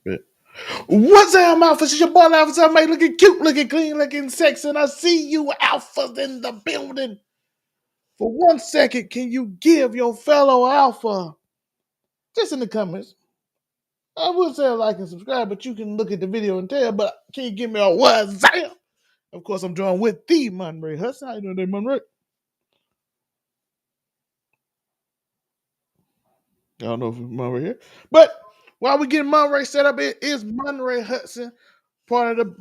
Yeah. What's up, Alpha? It's your boy Alpha. So make looking cute, looking clean, looking sexy. And I see you Alphas in the building. For 1 second, can you give your fellow Alpha, just in the comments, I would say like and subscribe, but you can look at the video and tell, but can you give me a what's up? Of course, I'm joined with the Monray Hudson. How you doing today, Monray? I don't know if it's Monray here. But while we getting Monray set up, it is Monray Hudson, part of the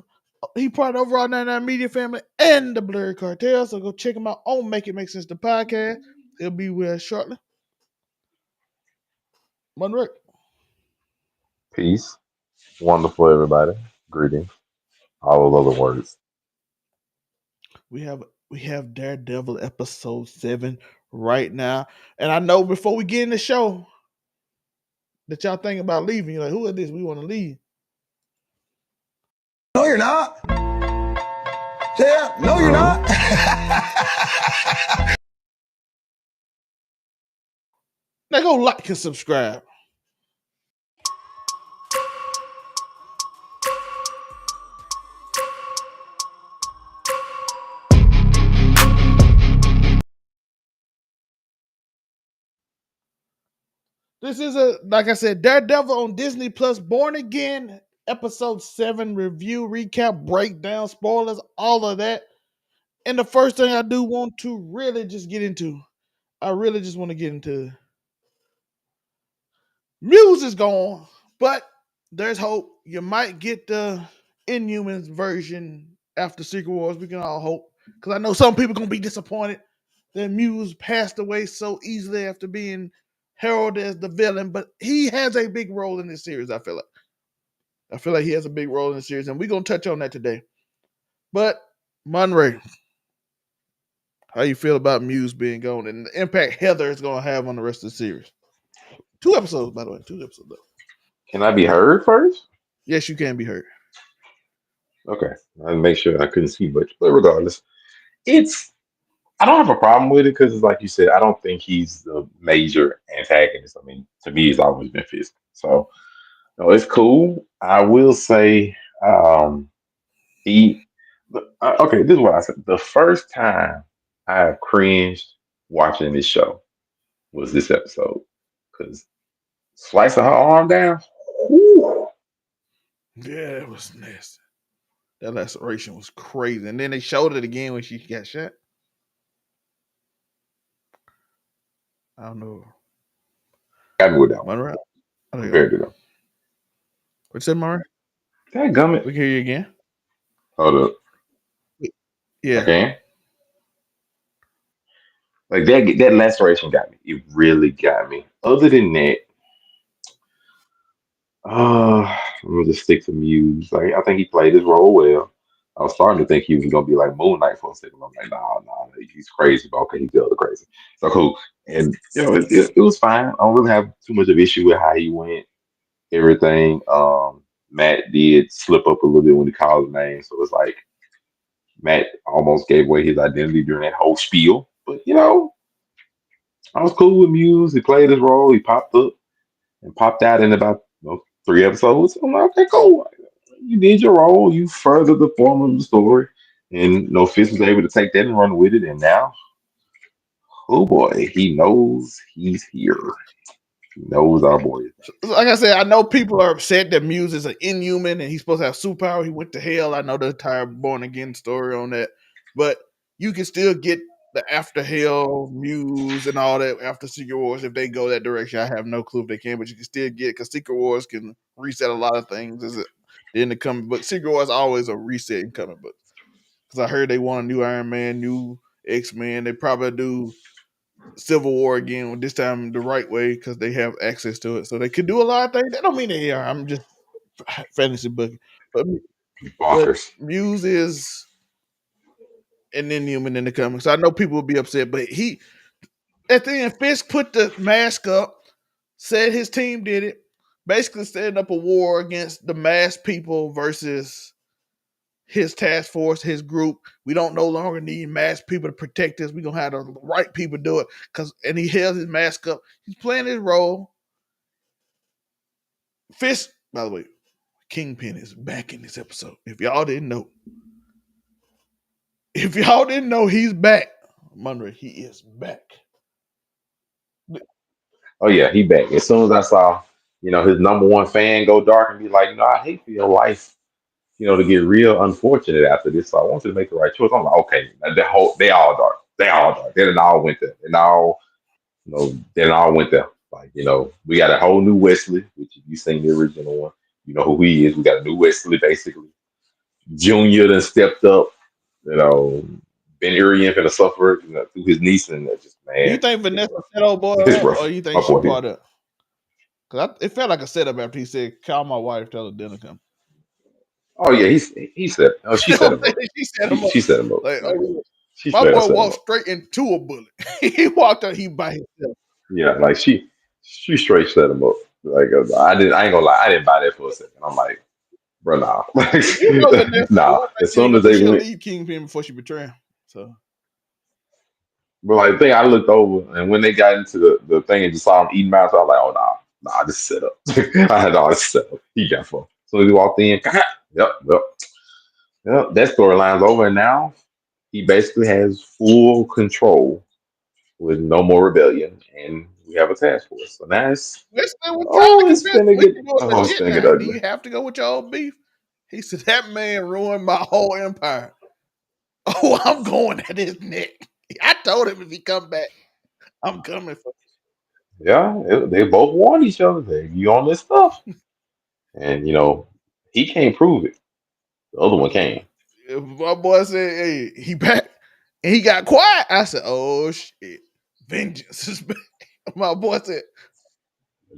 overall 99 media family and the Blurry Cartel. So go check him out on Make It Make Sense the podcast. He'll be with us shortly. Monray. Peace. Wonderful, everybody. Greetings. All those other words. We have Daredevil episode 7 right now. And I know before we get in the show that y'all think about leaving. You're like, who is this? We want to leave. No, you're not. Yeah, no, you're not. Now go like and subscribe. This is like I said, Daredevil on Disney Plus, Born Again, episode 7 review, recap, breakdown, spoilers, all of that. And the first thing I do want to really just get into, I really just want to get into Muse is gone, but there's hope. You might get the Inhumans version after Secret Wars. We can all hope. Because I know some people going to be disappointed that Muse passed away so easily after being heralded as the villain. But he has a big role in this series, I feel like. I feel like he has a big role in the series, and we're going to touch on that today. But, Monray, how you feel about Muse being gone and the impact Heather is going to have on the rest of the series? 2 episodes, by the way. 2 episodes, though. Can I be heard first? Yes, you can be heard. Okay. I'll make sure I couldn't see much. But regardless, I don't have a problem with it because, like you said, I don't think he's the major antagonist. I mean, to me, he's always been Fisk. So, no, it's cool. I will say, he, okay, this is what I said. The first time I cringed watching this show was this episode because slicing her arm down. Whew. Yeah, it was nasty. That laceration was crazy. And then they showed it again when she got shot. I don't know. Got me with that one. Monroe? Compared to them. What's that, Monroe? That gummit. We can hear you again. Hold up. Yeah. Okay. Like that laceration got me. It really got me. Other than that, I'm gonna just stick to Muse. Like I think he played his role well. I was starting to think he was gonna be like Moon Knight for a second. I'm like, nah, he's crazy, but okay, he's the other crazy. So cool. And it was fine. I don't really have too much of issue with how he went. Everything. Matt did slip up a little bit when he called his name, so it's like Matt almost gave away his identity during that whole spiel. But I was cool with Muse. He played his role. He popped up and popped out in about 3 episodes. I'm like, okay, cool. You did your role. You furthered the form of the story, and Fisk was able to take that and run with it. And now, oh boy, he knows he's here. He knows our boy. Like I said, I know people are upset that Muse is an inhuman and he's supposed to have superpower. He went to hell. I know the entire Born Again story on that, but you can still get the after hell Muse and all that after Secret Wars if they go that direction. I have no clue if they can, but you can still get because Secret Wars can reset a lot of things. Is it in the comic book? Secret Wars always a reset in comic books because I heard they want a new Iron Man, new X-Men. They probably do Civil War again, this time the right way because they have access to it. So they could do a lot of things. That don't mean they are. I'm just fantasy booking. But Bonkers. Muse is an inhuman in the comics. I know people will be upset, but he at the end, Fisk put the mask up, said his team did it, basically setting up a war against the masked people versus his task force, his group. We don't no longer need masked people to protect us. We're gonna have the right people do it. And he held his mask up. He's playing his role. Fisk, by the way, Kingpin is back in this episode. If y'all didn't know. If y'all didn't know he's back, Monroe, he is back. Oh yeah, he back. As soon as I saw, his number one fan go dark and be like, I hate for your life, to get real unfortunate after this. So I want you to make the right choice. I'm like, okay, they all dark. They all dark. They done all went there. And all, they done all went there. Like, we got a whole new Wesley, which if you seen the original one, you know who he is. We got a new Wesley basically. Junior then stepped up, Ben Urian finna suffer, through his niece, and that just Do you man, think Vanessa set old boy it's up, rough. or you think My she boy here. part up? Because it felt like a setup after he said, "Call my wife, tell her dinner come." Oh yeah, he said. Oh, she set him up. She set him up. She set him up. Like, She my straight up boy set him walked up. straight into a bullet. He walked out, he by himself. Yeah, like she straight set him up. Like I ain't gonna lie, I didn't buy that for a second. I'm like, bro, nah, You know Vanessa, nah. As soon as they she'll went, leave Kingpin before she betray him. So, but like the thing, I looked over, and when they got into the thing and just saw him eating mouse, I was like, oh nah, this is set up. I had all this set up. He got fun. So he walked in, yep. That storyline's over, and now he basically has full control with no more rebellion, and we have a task force. So now it's it's gonna get legit now. Do ugly. you have to go with your old beef? He said, that man ruined my whole empire. Oh, I'm going at his neck. I told him if he come back, I'm coming for Yeah, they both warned each other. You on this stuff, and he can't prove it. The other one can. him. My boy said, hey, he back. And he got quiet. I said, oh, shit. Vengeance is back. My boy said,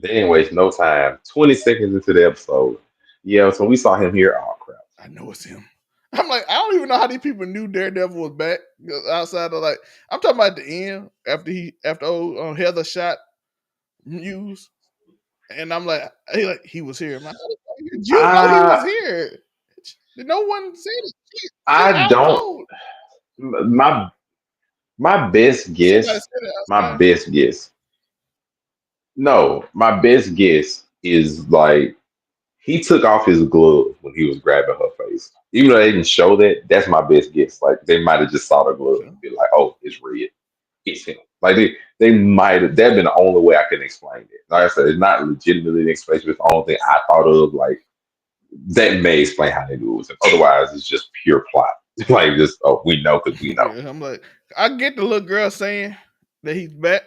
They didn't waste no time. 20 seconds into the episode, yeah. So we saw him here. Oh crap! I know it's him. I'm like, I don't even know how these people knew Daredevil was back. Outside of I'm talking about the end after old Heather shot Muse, and I'm like, he was here. I'm like, you know he was I here. No one said it. She I out don't. cold. My my best Somebody guess. said it My outside. best guess. No, my best guess is like he took off his glove when he was grabbing her face. Even though they didn't show that, that's my best guess. Like they might have just saw the glove Okay. and be like, "Oh, it's red. It's him." Like they might have. That'd been the only way I can explain it. Like I said, it's not legitimately an explanation. It's the only thing I thought of. Like that may explain how they do it. Was him. Otherwise, it's just pure plot. Like just we know because we know. Yeah, I'm like, I get the little girl saying that he's back,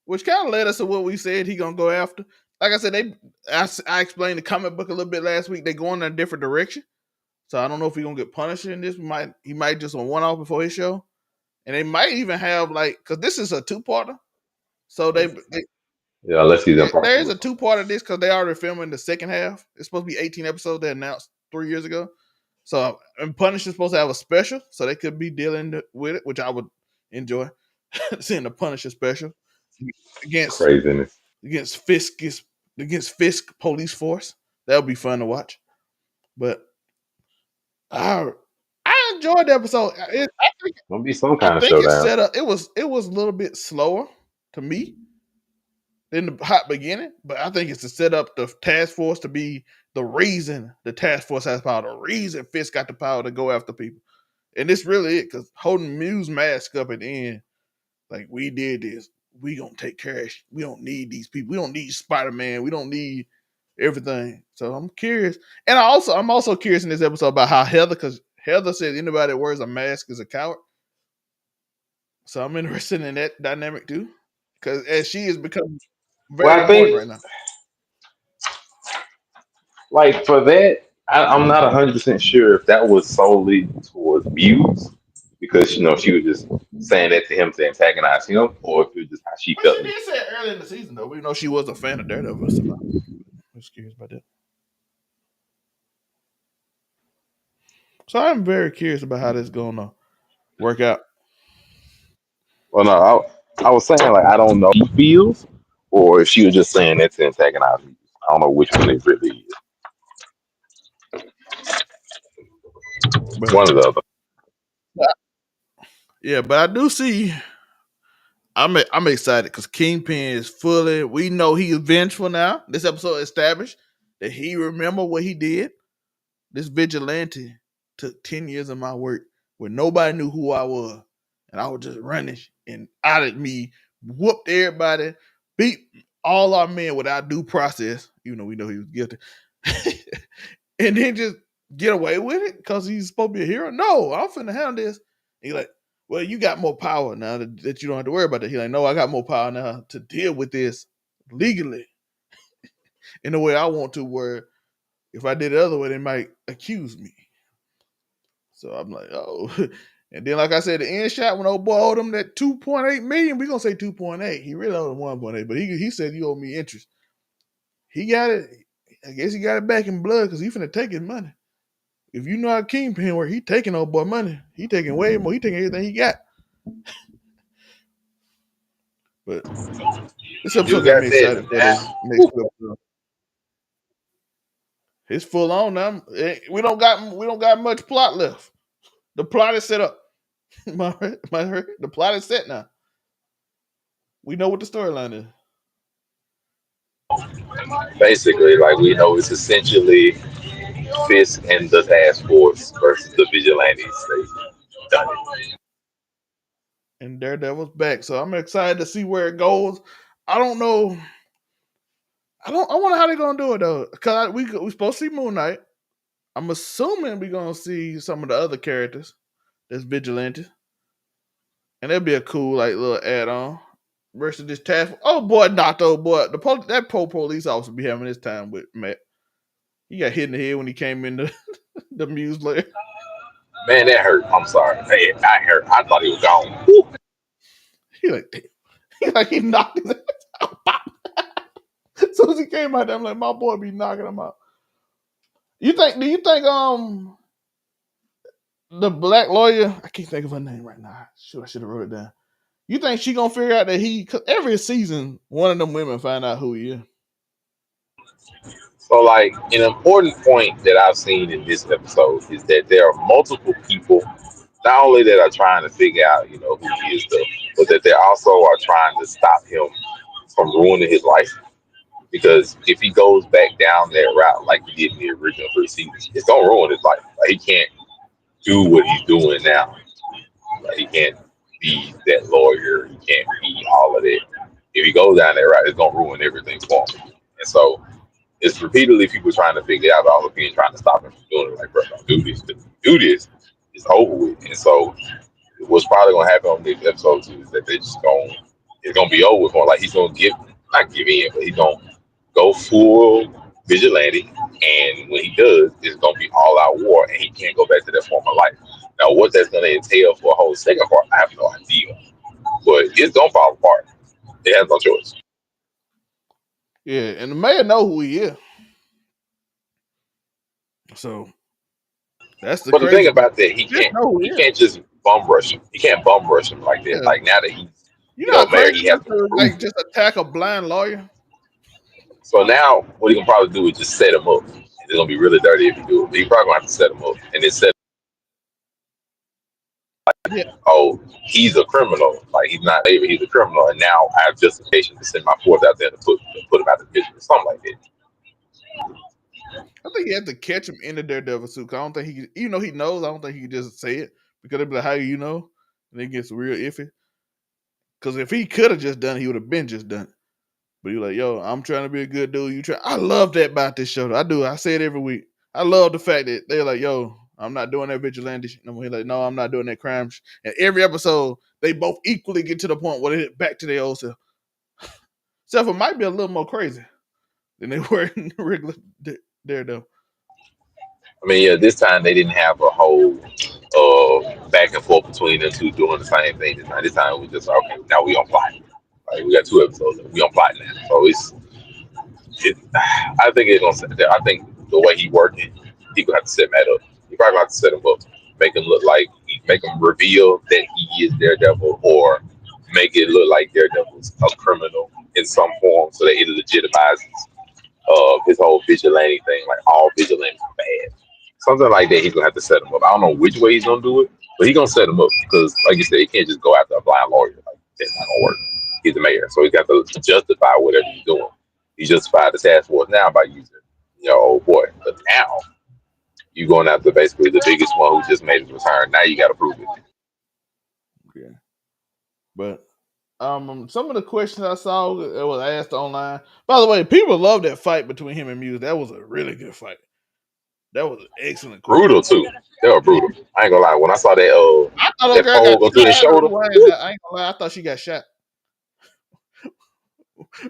which kind of led us to what we said he gonna go after. Like I said, I explained the comic book a little bit last week. They going in a different direction, so I don't know if he's gonna get punished in this. He might just on one off before his show, and they might even have because this is a 2-parter. So Yeah, unless he's in part there is two or a something. 2-part of this because they already filming the second half. It's supposed to be 18 episodes. They announced 3 years ago. So and Punisher's supposed to have a special, so they could be dealing with it, which I would enjoy seeing the Punisher special against Craziness. against Fisk against Fisk police force. That would be fun to watch. But I enjoyed the episode. Gonna be some I kind of think it's showdown. set up. It was a little bit slower to me in the hot beginning, but I think it's to set up the task force to be the reason the task force has power. The reason Fisk got the power to go after people. And this really it, because holding Muse mask up at the end, like we did this, we gonna take care of. We don't need these people. We don't need Spider-Man. We don't need everything. So I'm curious, and I'm also curious in this episode about how because Heather said anybody that wears a mask is a coward. So I'm interested in that dynamic too, because as she has become very Well, I important think right now. like for that, I'm not 100% sure if that was solely towards Muse because she was just saying that to him to antagonize him, or if it was just how she But felt. she did say it early in the season though. We know she was a fan of Daredevil. So I was curious about that. So I'm very curious about how this is gonna work out. Well, no, I was saying like I don't know how he feels, or if she was just saying that to antagonize me. I don't know which one it really is. But One or the other. yeah, but I do see. I'm excited because Kingpin is fully. We know he is vengeful now. This episode established that he remember what he did. this vigilante took 10 years of my work where nobody knew who I was. And I was just running and out at me, whooped everybody, beat all our men without due process, even though we know he was guilty. And then just get away with it because he's supposed to be a hero. No, I'm finna handle this. And he's like, well, you got more power now that you don't have to worry about that. He's like, no, I got more power now to deal with this legally in the way I want to, where if I did it the other way, they might accuse me. So I'm like, oh. And then, like I said, the end shot when old boy owed him that 2.8 million, we're gonna say 2.8. He really owed him 1.8, but he said you owe me interest. He got it. I guess he got it back in blood because he finna take his money. If you know how Kingpin where he taking old boy money, he taking way more. He taking everything he got. But this episode You got me got that excited for the now. next episode. It's full on now. We don't got much plot left. The plot is set up. The plot is set now. We know what the storyline is. Basically, like we know, it's essentially Fisk and the task force versus the vigilantes. They done it. And Daredevil's back. So I'm excited to see where it goes. I don't know. I wonder how they're gonna do it though. Cause we supposed to see Moon Knight. I'm assuming we're gonna see some of the other characters that's vigilante. And that'd be a cool like little add-on versus this task. Oh boy, not though, boy. That police officer be having his time with Matt. He got hit in the head when he came in the Muse lair. Man, that hurt. I'm sorry. Hey, I hurt. I thought he was gone. Woo. He like, damn. He knocked his ass out. As soon as he came out there, I'm like, my boy be knocking him out. Do you think the black lawyer, I can't think of her name right now. I should have wrote it down. You think she gonna figure out that cause every season one of them women find out who he is? So, like, an important point that I've seen in this episode is that there are multiple people, not only that are trying to figure out, who he is, though, but that they also are trying to stop him from ruining his life. Because if he goes back down that route like he did in the original 3 seasons, it's gonna ruin his life. Like, he can't do what he's doing now. Like, he can't be that lawyer. He can't be all of that. If he goes down that route, it's gonna ruin everything for him. And so it's repeatedly people trying to figure out all of being trying to stop him from doing it. Like, bro, don't do this. Do this. It's over with. And so what's probably gonna happen on this episode too is that it's gonna be over for him. Like, he's gonna not give in, but he's gonna go full vigilante. And when he does, it's gonna be all out war, and he can't go back to that former life. Now, what that's gonna entail for a whole second part, I have no idea. But it's gonna fall apart. They have no choice. Yeah, and the mayor know who he is. So that's the But the crazy thing part. about that, he Just know who he he is. can't just bum rush him. He can't bum rush him like that. Yeah. Like, now that he's You know how mayor, crazy he it has is to to prove. like just attack a blind lawyer? So now what he can probably do is just set him up. It's gonna be really dirty if you do it. But he probably gonna have to set him up and then set Yeah. oh, he's a criminal. Like, he's not able, he's a criminal, and now I have justification to send my force out there to put him out of business. Something like that. I think you have to catch him in the Daredevil suit. Cause I don't think he, even though he knows, I don't think he can just say it because they'd be like, "How do you know?" And it gets real iffy. Because if he could have just done it, he would have been just done it. But he like, "Yo, I'm trying to be a good dude. You try." I love that about this show. I do. I say it every week. I love the fact that they're like, "Yo, I'm not doing that vigilante shit." And he's like, "No, I'm not doing that crime." And every episode, they both equally get to the point where they hit back to their old self. Except for might be a little more crazy than they were in the regular Daredevil. I mean, yeah, this time they didn't have a whole back and forth between them two doing the same thing. This time we just okay. Now we on plot. Like, we got 2 episodes. We on plot now. So I think it's gonna. I think the way he working, he gonna have to set Matt up. He probably gonna have to set him up, make him look like, make him reveal that he is Daredevil, or make it look like Daredevil's a criminal in some form, so that it legitimizes his whole vigilante thing. Like, all vigilantes are bad. Something like that. He's gonna have to set him up. I don't know which way he's gonna do it, but he's gonna set him up because, like you said, he can't just go after a blind lawyer. Like, that's not gonna work. He's the mayor, so he's got to justify whatever he's doing. He justified the task force now by using, oh boy. But now You going after basically the biggest one who just made his return. Now you got to prove it. Yeah, but some of the questions I saw that was asked online. By the way, people love that fight between him and Muse. That was a really good fight. That was an excellent question. Brutal too. They were brutal. I ain't gonna lie. When I saw that I thought that that girl got pole go through shot. his I had to shoulder, rewind that. I ain't gonna lie. I thought she got shot.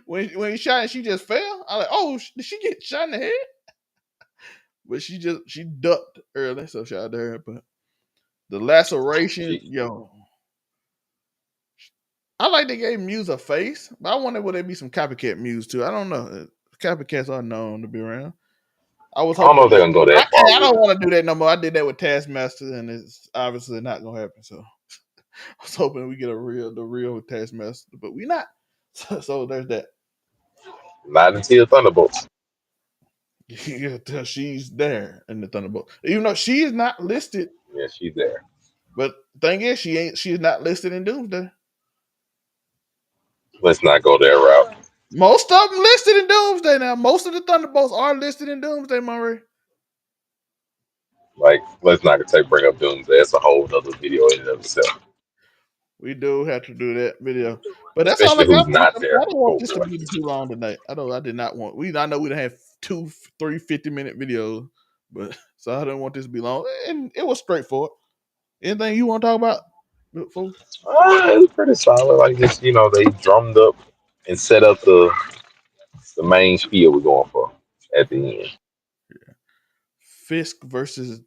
When he shot and she just fell, I like, oh, did she get shot in the head? But she ducked early, so shout out to her. But the laceration, she, yo, I like they gave Muse a face, but I wonder would there be some copycat Muse too. I don't know. Copycats are known to be around. I was I don't know if hoping. they're gonna go that far I with don't it. want to do that no more. I did that with Taskmaster, and it's obviously not gonna happen. So I was hoping we get the real Taskmaster, but we not. So there's that. Not until Thunderbolts. You can tell she's there in the Thunderbolt, even though she is not listed. Yeah, she's there. But thing is, she is not listed in Doomsday. Let's not go that route. Most of them listed in Doomsday now. Most of the Thunderbolts are listed in Doomsday, Murray. Like, let's not bring up Doomsday. That's a whole other video in and of itself. We do have to do that video, but that's all I Especially got who's for you. not I there. don't want Oh this to boy. be too long tonight. I did not want. I know we done have 3 50-minute videos, but so I didn't want this to be long. And it was straightforward. Anything you want to talk about, folks? It's pretty solid. Like just they drummed up and set up the main spiel we're going for at the end. Fisk versus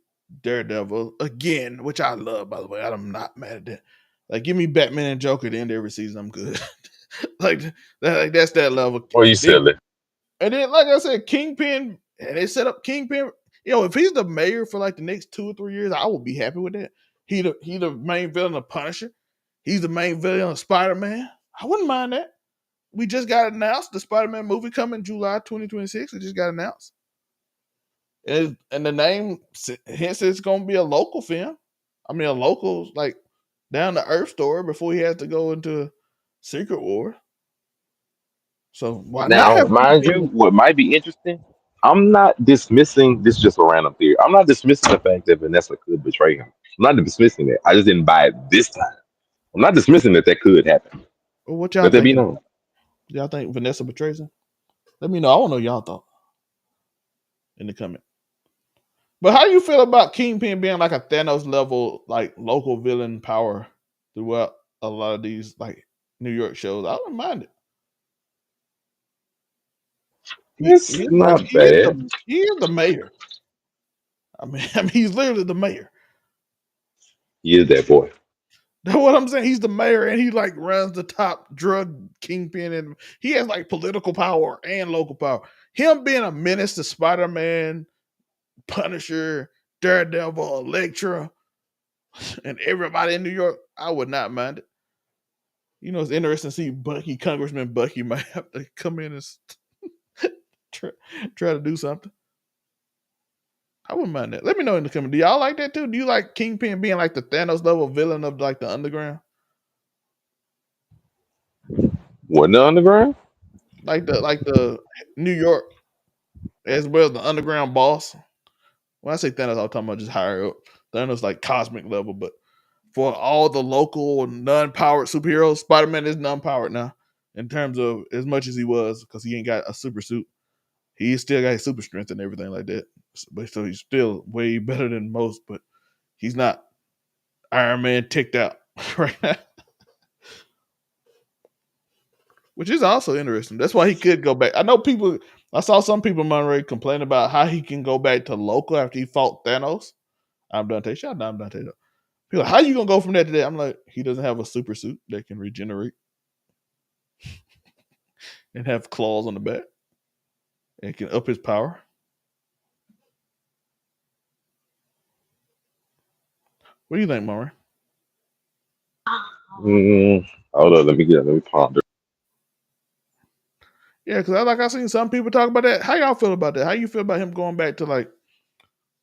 Daredevil again, which I love. By the way, I'm not mad at that. Like, give me Batman and Joker at the end of every season. I'm good. That's that level. Oh, you Then silly. And then, like I said, Kingpin, and they set up Kingpin. If he's the mayor for like the next 2 or 3 years, I will be happy with that. He the main villain of Punisher. He's the main villain of Spider-Man. I wouldn't mind that. We just got announced the Spider-Man movie coming July 2026. It just got announced. And the name hence it's gonna be a local film. I mean a local like down to earth story before he has to go into Secret War. So why not Now, have mind you, Kingpin? what might be interesting, I'm not dismissing this is just a random theory. I'm not dismissing the fact that Vanessa could betray him. I'm not dismissing it. I just didn't buy it this time. I'm not dismissing that could happen. Well, what y'all Let that be thinking? known. Y'all think Vanessa betrays him? Let me know. I want to know y'all thought in the comment. But how do you feel about Kingpin being like a Thanos level, like local villain power throughout a lot of these like New York shows? I don't mind it. It's not bad. He is the mayor. I mean, he's literally the mayor. He is that boy. That's what I'm saying. He's the mayor, and he like runs the top drug kingpin, and he has like political power and local power. Him being a menace to Spider-Man, Punisher, Daredevil, Elektra, and everybody in New York, I would not mind it. It's interesting to see Congressman Bucky might have to come in and try to do something. I wouldn't mind that. Let me know in the comments. Do y'all like that too? Do you like Kingpin being like the Thanos level villain of like the underground? What, the underground? Like the New York as well as the underground boss. When I say Thanos, I'm talking about just higher up. Thanos like cosmic level, but for all the local non-powered superheroes, Spider-Man is non-powered now in terms of as much as he was because he ain't got a super suit. He still got his super strength and everything like that. But so he's still way better than most, but he's not Iron Man ticked out right now. Which is also interesting. That's why he could go back. I saw some people, Monterey, complain about how he can go back to local after he fought Thanos. I'm Dante. Shout out, I'm Dante. People like, how you gonna go from that to that? I'm like, he doesn't have a super suit that can regenerate and have claws on the back and can up his power. What do you think, Maury? Hold on, let me ponder. Yeah, because I seen some people talk about that. How y'all feel about that? How you feel about him going back to like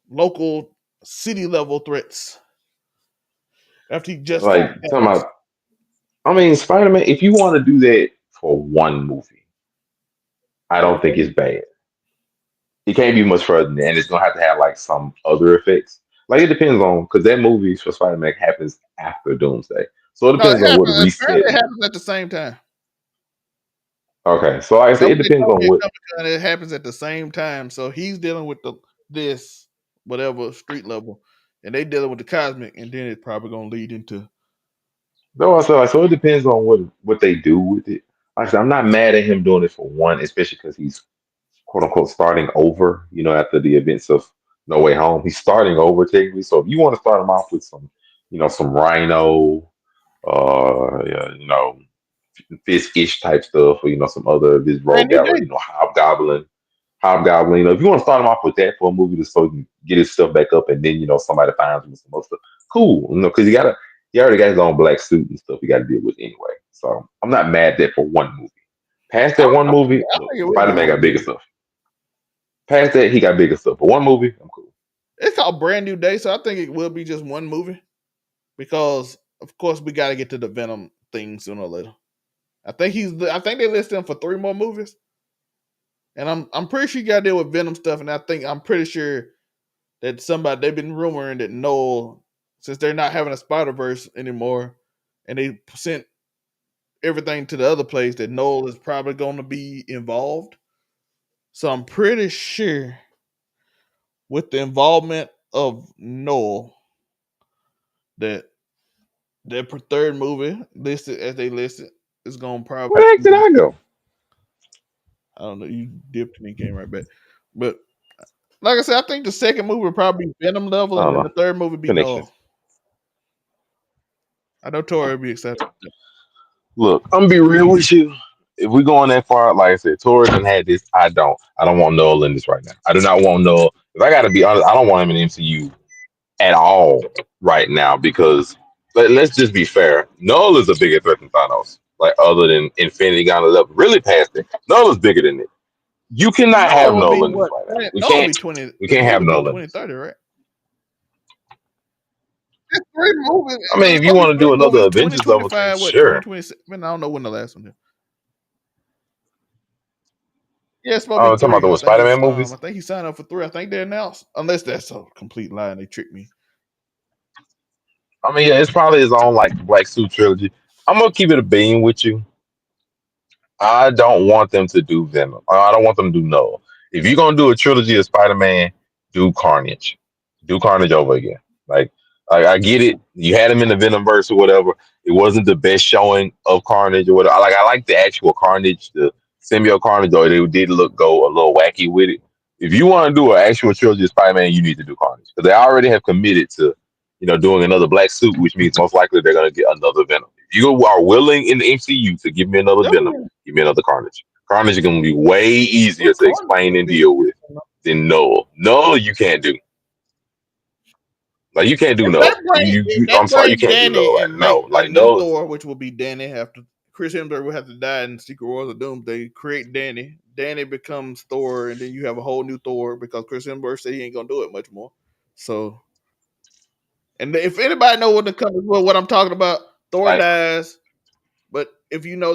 local city level threats after he just fought Like talking Thanos? about, I mean, Spider-Man. If you want to do that for one movie, I don't think it's bad. It can't be much further than that. And it's gonna have to have like some other effects. Like it depends on because that movie for Spider Man happens after Doomsday, so it No, it depends on what happens. reset. Apparently, it happens at the same time. Okay, so like I said, That's it what they depends told on me at what. Comic Con. It happens at the same time. So he's dealing with this whatever street level, and they dealing with the cosmic, and then it's probably gonna lead into. No, I said like so it depends on what they do with it. Like I said, I'm not mad at him doing it for one, especially because he's quote unquote starting over. You know, after the events of No Way Home, he's starting over technically. So if you want to start him off with some, some Rhino, yeah, Fisk-ish type stuff, or some other of his Brand rogue new gallery, day. Hobgoblin. If you want to start him off with that for a movie, just so he can get his stuff back up, and then somebody finds him with some other stuff, cool. Because he already got his own black suit and stuff he got to deal with anyway. So I'm not mad at that for one movie. Past that one movie, I look, think it will Spider be Man one got bigger movie. stuff. Past that, he got bigger stuff. But one movie, I'm cool. It's called Brand New Day, so I think it will be just one movie because, of course, we got to get to the Venom thing sooner or later. I think they listed him for 3 more movies, and I'm pretty sure you got to deal with Venom stuff. And I'm pretty sure that they've been rumoring that Noel, since they're not having a Spider Verse anymore, and they sent everything to the other place, that Noel is probably going to be involved. So I'm pretty sure with the involvement of Noel that their third movie listed as they listed is going to Where the heck did probably. I go? I don't know. You dipped and he came right back, but like I said, I think the second movie would probably be Venom level, I and don't then know. the third movie be Connections. Noel. I know Tori would be excited. Look, I'm gonna be real with you. If we going that far, like I said, Torres done had this. I don't. I don't want Noel in this right now. I do not want Noel. If I gotta be honest, I don't want him in the MCU at all right now because let's just be fair. Noel is a bigger threat than Thanos. Like other than Infinity Gauntlet level, really past it. Noel is bigger than it. You cannot have Noah will be Noel in this what? right now. We Noah will can't. be 20. We His can't have movie be Noel in this. 2030, right? It's 3 movies. I mean, It's if you gonna be want to 3 do another movies. Avengers level thing, 2025. What? sure. 2027. I don't know when the last one is. Yeah, it's supposed to I'm be talking about 3. the Spider-Man I movies. think he signed up for 3. I think they announced, unless that's a complete lie and they tricked me. I mean, yeah, it's probably his own like Black Suit trilogy. I'm gonna keep it a bean with you. I don't want them to do Venom. I don't want them to do Noah. If you're gonna do a trilogy of Spider-Man, do Carnage. Do Carnage over again. Like I get it. You had him in the Venom verse or whatever. It wasn't the best showing of Carnage or whatever. I like the actual Carnage, the symbiote Carnage, though they did go a little wacky with it. If you want to do an actual trilogy of Spider-Man, you need to do Carnage. Because they already have committed to, doing another black suit, which means most likely they're gonna get another Venom. If you are willing in the MCU to give me another Venom, give me another Carnage. Carnage is going to be way easier to explain and deal with than Noah. Noah, you can't do. Like you can't do Noah. If they I'm sorry, you bring can't do Danny Noah. Right? and No, make a like new Noah. Thor, which will be Danny after Chris Hemsworth will have to die in Secret Wars of Doom. They create Danny. Danny becomes Thor, and then you have a whole new Thor because Chris Hemsworth said he ain't gonna do it much more. So, and if anybody know what I'm talking about, Thor Like, dies. But if you know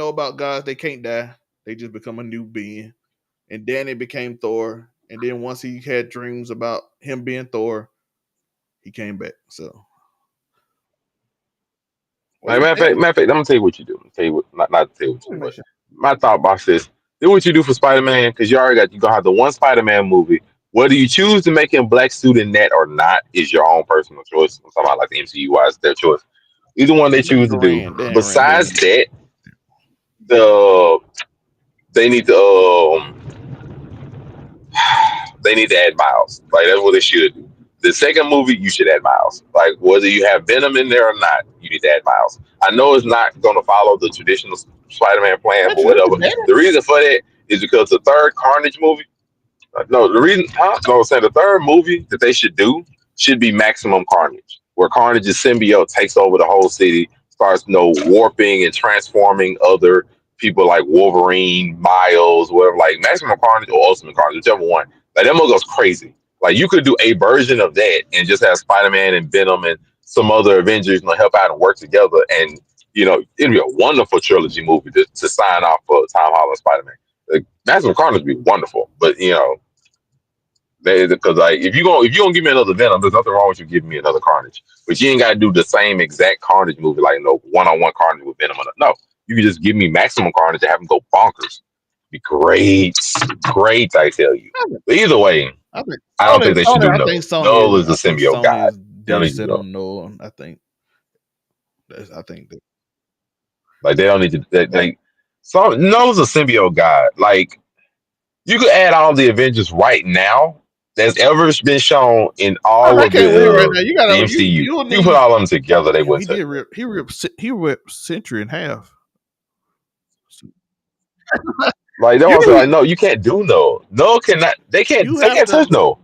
about gods, they can't die. They just become a new being. And Danny became Thor. And then once he had dreams about him being Thor, he came back. So like where's Danny? matter of fact, I'm gonna tell you what you do. Tell you what, not tell you what you Let do, me make but sure. my thought box is do what you do for Spider Man because you gonna have the one Spider Man movie. Whether you choose to make him black suit in that or not is your own personal choice. I'm talking about like the MCU wise, their choice. Either one they choose to do. Danny Rand, Besides Danny. that, the they need to they need to add Miles. Like that's what they should do. The second movie, you should add Miles. Like whether you have Venom in there or not, you need to add Miles. I know it's not going to follow the traditional Spider-Man plan, That but should be whatever. Danny. The reason for that is because the third Carnage movie. No, the reason. Huh? No, I'm saying the third movie that they should do should be Maximum Carnage, where Carnage's symbiote takes over the whole city, starts warping and transforming other people like Wolverine, Miles, whatever. Like Maximum Carnage or Ultimate Carnage, whichever one. Like that one goes crazy. Like you could do a version of that and just have Spider Man and Venom and some other Avengers help out and work together, and it'd be a wonderful trilogy movie to sign off for Tom Holland Spider Man. Like, Maximum Carnage would be wonderful, but Because like if you gonna give me another Venom, there's nothing wrong with you giving me another Carnage. But you ain't gotta do the same exact Carnage movie, like no one-on-one Carnage with Venom. No, you can just give me maximum Carnage and have him go bonkers. Be great, great. I tell you. I think, But either way, I think I don't Sony, think they should Sony, do I think Null. Sony Null is, is the I think symbiote Sony god. is They don't dead need to set do Null. on Noah. I think that Like they don't need to. Null's a symbiote god. Like you could add all the Avengers right now that's ever been shown in oh, all they of can't win right now. You the gotta MCU. you'll You put need. all of them together, they Damn, wouldn't touch Null. he ripped Sentry in half. Like they You want to say, need like, no, you can't do Null. Null cannot. They can't. you They have can't touch to. Null.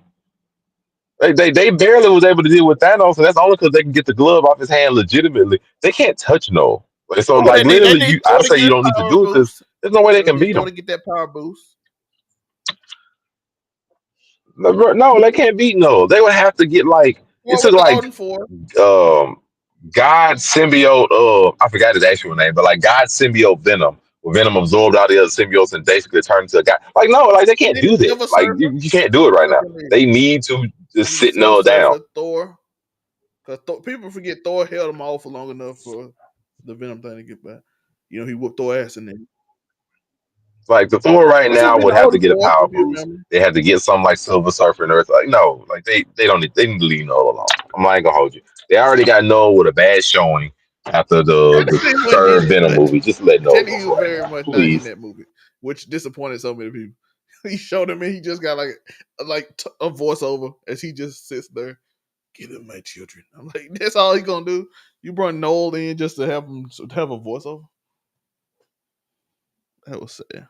They barely was able to deal with Thanos, and that's only because they can get the glove off his hand legitimately. They can't touch Null. Like, so, Oh, like they literally, need I Thor to say get you a don't need to power do it because boost. there's no way they They'll can need beat Thor him. to get that power boost. No, they can't beat Null. They would have to get like it Well, took with the like Odin 4, um God symbiote. I forgot his actual name, but like God symbiote Venom. Where Venom absorbed all the other symbiotes and basically turned into a guy. Like no, like they and can't then the do that. Silver Like Surfer. you can't do it right What now. they need? They need to They just need the sit Silver Null down. Surfer, Thor. Because people forget Thor held him off for long enough for the Venom thing to get back. You know, he whooped Thor ass in there. Like the Thor right This would now be the would have to Odin get a 4, power if you boost. remember. They had to get something like Silver Surfer and Earth. Like no, like they don't need they need to leave Null alone. I'm not gonna hold you. They already got Null with a bad showing after Technically, he the wasn't in third it, Venom but movie. Just let Null technically, he go was for right very now, much not in please. that movie, which disappointed so many people. He showed him and he just got like a voiceover as he just sits there. Get him, my children. I'm like, that's all he gonna do. You brought Noel in just to have him to have a voiceover. That was sad.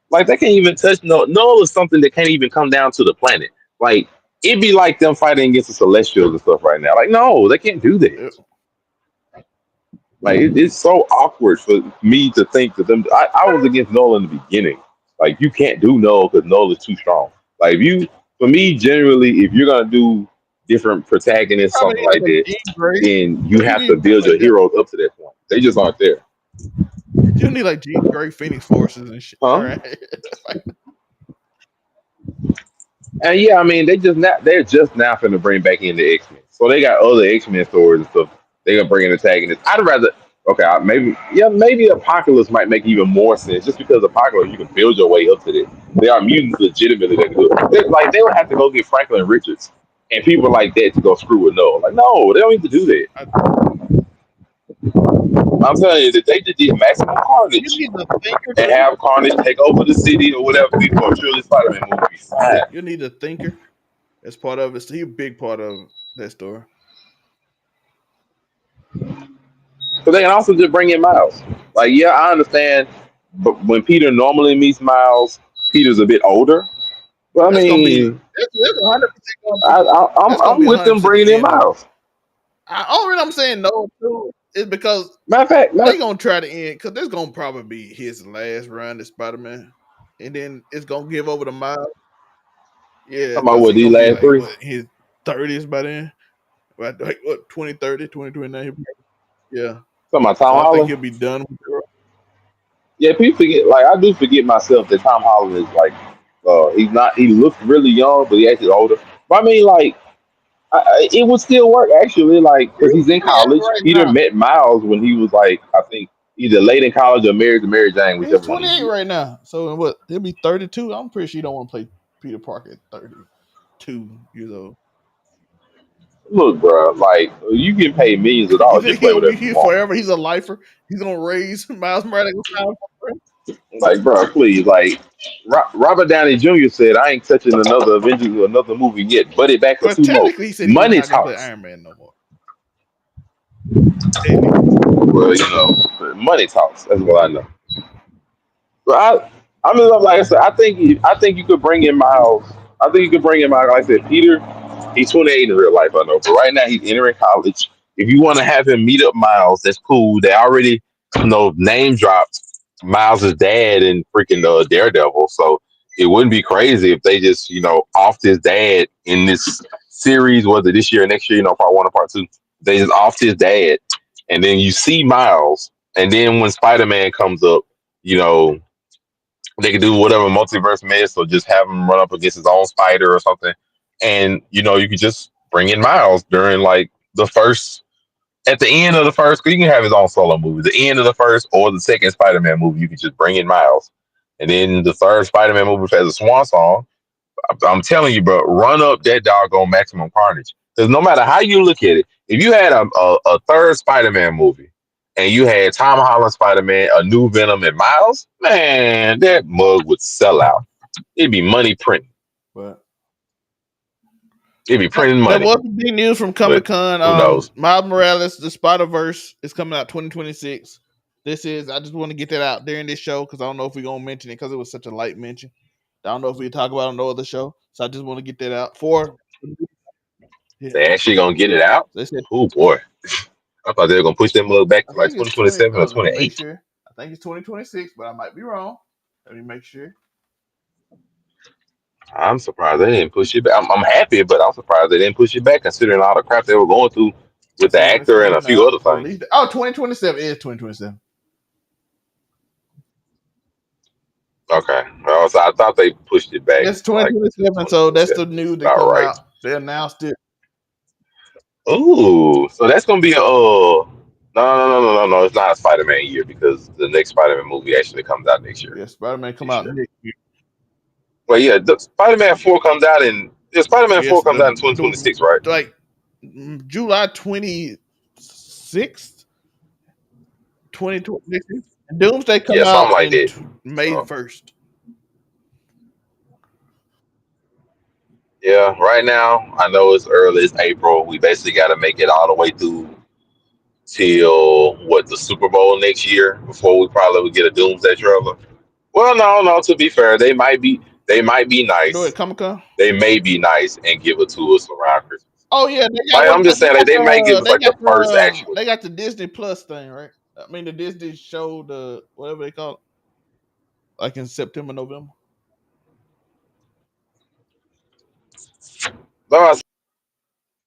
Like they can't even touch Null. Null is something that can't even come down to the planet. Like it'd be like them fighting against the Celestials and stuff right now. Like no, they can't do that. Yeah. Like it's so awkward for me to think that them. I was against Null in the beginning. Like you can't do Null because Null is too strong. Like if you, for me, generally, if you're gonna do different You protagonists, probably something need like like a that, Jean Grey. then you You have need to build like your heroes up to that point. They just aren't there, you need like Jean Grey, Phoenix Forces and shit. All huh? right. And yeah, I mean, they're just now finna bring back in the X Men, so they got other X Men stories and stuff. They gonna bring in antagonists. I'd rather maybe Apocalypse might make even more sense just because Apocalypse you can build your way up to this. They are mutants legitimately that good. Like they would have to go get Franklin Richards and people like that to go screw with Noah. Like no, they don't need to do that. I, I'm telling you that they just did maximum you carnage need the thinker and too. have Carnage take over the city or whatever before truly Spider-Man movie. Fine. You need the thinker as part of it. So he's a big part of that story. But they can also just bring in Miles. Like, yeah, I understand. But when Peter normally meets Miles, Peter's a bit older. But I That's gonna be mean, that's 100% gonna I, be I, I'm that's gonna I'm be with them 100% bringing the in end of it. Miles. Only reason I'm saying no too is because Matter of fact, they gonna try to end because this gonna probably be his last run as Spider Man, and then it's gonna give over to Miles. Yeah, talking about because what he these gonna be last like three. what his 30s by then, like what 2030, 2029. Yeah, Talking about so Tom I think Holland. he'll be done with it. Yeah, people forget. Like, I do forget myself that Tom Holland is like, he's not. He looks really young, but he actually older. But I mean, like, it would still work actually, like because he's in He college. right Peter now. met Miles when he was like, I think either late in college or married to Mary Jane, He's whichever one he 28 did. right now. So what? He'll be 32. I'm pretty sure you don't want to play Peter Parker at 32 years old. Look, bro, like you get paid millions of You dollars, think just play he'll be whatever you here want. forever? He's a lifer. He's gonna raise Miles Morales. Like, bro, please, like Robert Downey Jr. said, I ain't touching another Avengers or another movie yet. But it back for Well, two more. technically, he said he's Money not gonna play talks. Iron Man no more. Technically. Well, money talks. That's what I know. But I mean, like I said, I think you could bring in Miles. I think you could bring in Miles. Like I said, Peter, he's 28 in real life, I know, but right now he's entering college. If you want to have him meet up Miles, that's cool. They already, name dropped Miles' dad in freaking Daredevil, so it wouldn't be crazy if they just, offed his dad in this series, whether this year or next year, part one or part two. They just offed his dad, and then you see Miles, and then when Spider Man comes up, you know They could do whatever multiverse mess, or just have him run up against his own spider or something. And you could just bring in Miles during like the first, at the end of the first. You can have his own solo movie. The end of the first or the second Spider-Man movie, you can just bring in Miles, and then the third Spider-Man movie has a swan song. I'm telling you, bro, run up that doggone Maximum Carnage. Because no matter how you look at it, if you had a third Spider-Man movie and you had Tom Holland Spider-Man, a new Venom, and Miles, man, that mug would sell out. It'd be money printing. But It'd be printing there money. was some big news from But Comic Con. who knows? Miles Morales, the Spider Verse is coming out 2026. I just want to get that out during this show because I don't know if we're gonna mention it because it was such a light mention. I don't know if we talk about it on no other show, so I just want to get that out. They actually gonna get it out? They said, Oh boy. I thought they were gonna push that mug back I to like think it's 20. 2027 or Let me make 28. sure. I think it's 2026, but I might be wrong. Let me make sure. I'm surprised they didn't push it back. I'm happy, but I'm surprised they didn't push it back considering all the crap they were going through with Let's the see when it's actor and a coming few out. other things. 2027 is 2027. Okay. Well, so I thought they pushed it back It's like to 2027, so that's the 2027. news that About come right. out. They announced it. Ooh, so that's gonna be a no. It's not a Spider-Man year because the next Spider-Man movie actually comes out next year. Yeah, Spider-Man come This out year. next year. Well, yeah, the Spider-Man 4 comes out in Spider-Man 4 Yes, comes out in 2026, right? like July 26th, 2026. And Doomsday come Yeah, something out like in that. May So 1st. yeah, right now I know it's early. It's April. We basically got to make it all the way through till what, the Super Bowl next year before we probably would get a Doomsday trailer. Well, no. To be fair, they might be Do it nice. Comic Con. They may be nice and give it to us around Christmas. Oh yeah, they got Like one. I'm just saying, like they might give us like the first actual. They got the Disney Plus thing, right? I mean the Disney show, the whatever they call it, like in September, November. No,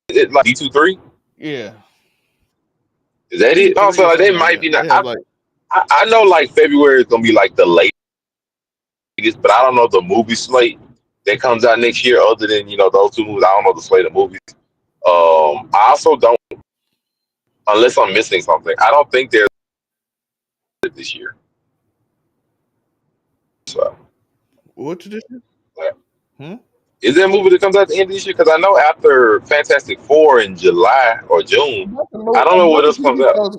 it like D23. Yeah, Is that it? No, D23 so or like they something like might that. be. They have like I know like February is gonna be like the latest, but I don't know the movie slate that comes out next year. Other than those two movies, I don't know the slate of movies. I also don't, unless I'm missing something. I don't think there's this year. So, what tradition? like, Hmm? is there a movie that comes out at the end of this year? Because I know after Fantastic Four in July or June, I don't A know what bunch of else comes TV out. shows.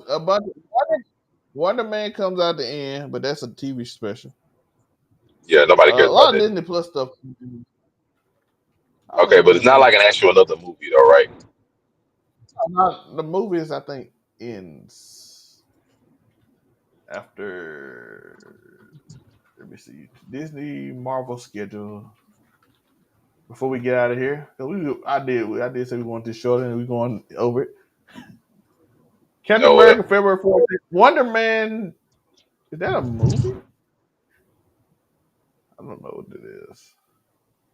Wonder Man comes out the end, but that's a TV special. Yeah, nobody A cares about lot of that. Disney Plus stuff. I don't Okay, know but what it's it not like is. an actual another movie though, right? Not, the movies I think ends after. Let me see. Disney Marvel schedule before we get out of here. I did say we want this short and we going over it. Captain Oh America well. February 14th. Wonder Man, is that a movie? I don't know what it is.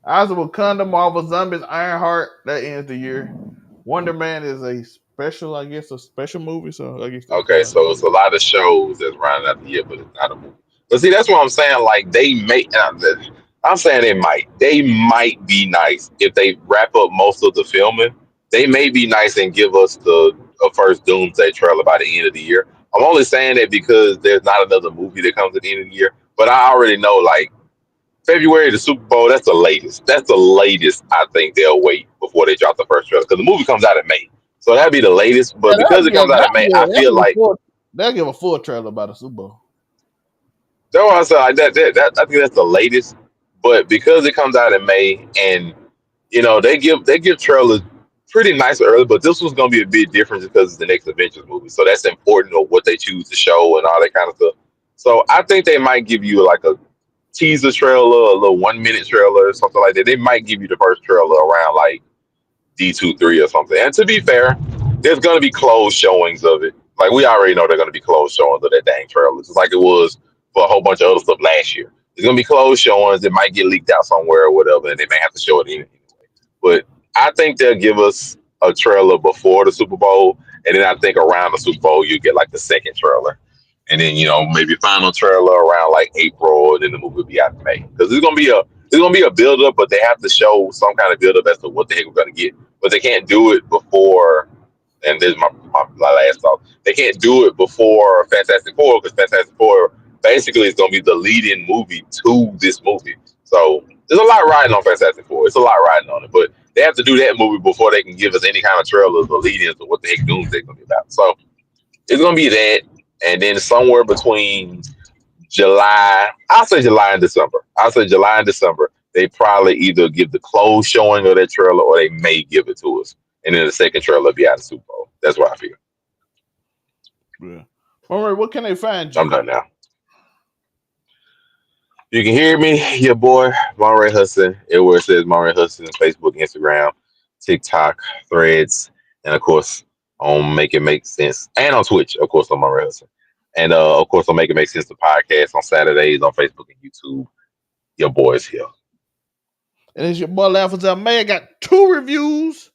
Eyes of Wakanda, Marvel Zombies, Ironheart. That ends the year. Wonder Man is a special, I guess, a special movie. So I guess that Okay, come out the so it's year. a lot of shows that's running out the year, but it's not a movie. But see, that's what I'm saying. Like they may, I'm saying they might. They might be nice if they wrap up most of the filming. They may be nice and give us the a first Doomsday trailer by the end of the year. I'm only saying that because there's not another movie that comes at the end of the year. But I already know, like February, the Super Bowl. That's the latest. That's the latest. I think they'll wait before they drop the first trailer because the movie comes out in May. So that'd be the latest. Yeah, But because it comes out in May, I feel like they'll give a full trailer about the Super Bowl. that's why I said like I think that's the latest. But because it comes out in May, and they give trailers pretty nice early, but this was gonna be a big difference because it's the next Avengers movie. So that's important of what they choose to show and all that kind of stuff. So I think they might give you like a teaser trailer, a little 1 minute trailer, something like that. They might give you the first trailer around like D23 or something. And to be fair, there's gonna be closed showings of it. Like we already know they're gonna be closed showings of that dang trailer, just like it was for a whole bunch of other stuff last year. There's gonna be closed showings. It might get leaked out somewhere or whatever, and they may have to show it anyway. But I think they'll give us a trailer before the Super Bowl, and then I think around the Super Bowl you get like the second trailer. and then maybe final trailer around like April, and then the movie will be out in May. Because there's gonna be a build up, but they have to show some kind of build up as to what the heck we're gonna get. But they can't do it before. And this is my last thought. They can't do it before Fantastic Four because Fantastic Four basically is gonna be the lead-in movie to this movie. So there's a lot riding on Fantastic Four. It's a lot riding on it, but they have to do that movie before they can give us any kind of trailers or lead-ins to what the heck Doomsday gonna be about. So it's gonna be that, and then somewhere between July, I'll say July and December. They probably either give the closed showing of that trailer or they may give it to us. And then the second trailer will be out of Super Bowl. That's what I feel. Yeah. All right, what can they find you? I'm done now. You can hear me, your boy, Monray Hudson. Everywhere it says Monray Hudson, Facebook, Instagram, TikTok, Threads, and of course on Make It Make Sense. And on Twitch, of course, on Monray Hudson. And of course on Make It Make Sense, the podcast on Saturdays on Facebook and YouTube. Your boy's here. And it's your boy Laffles May. I got 2 reviews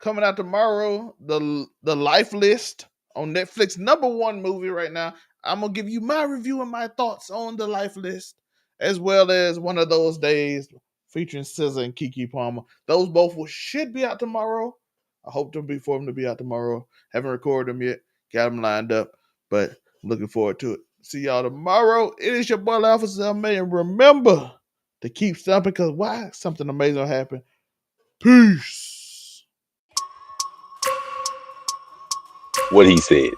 coming out tomorrow. The Life List on Netflix, #1 movie right now. I'm gonna give you my review and my thoughts on the Life List, as well as One of Those Days featuring SZA and Keke Palmer. Those both should be out tomorrow. I hope for them to be out tomorrow. Haven't recorded them yet. Got them lined up, but I'm looking forward to it. See y'all tomorrow. It is your boy Laffles May, and remember to keep stomping, because why? Something amazing will happen. Peace. What he said.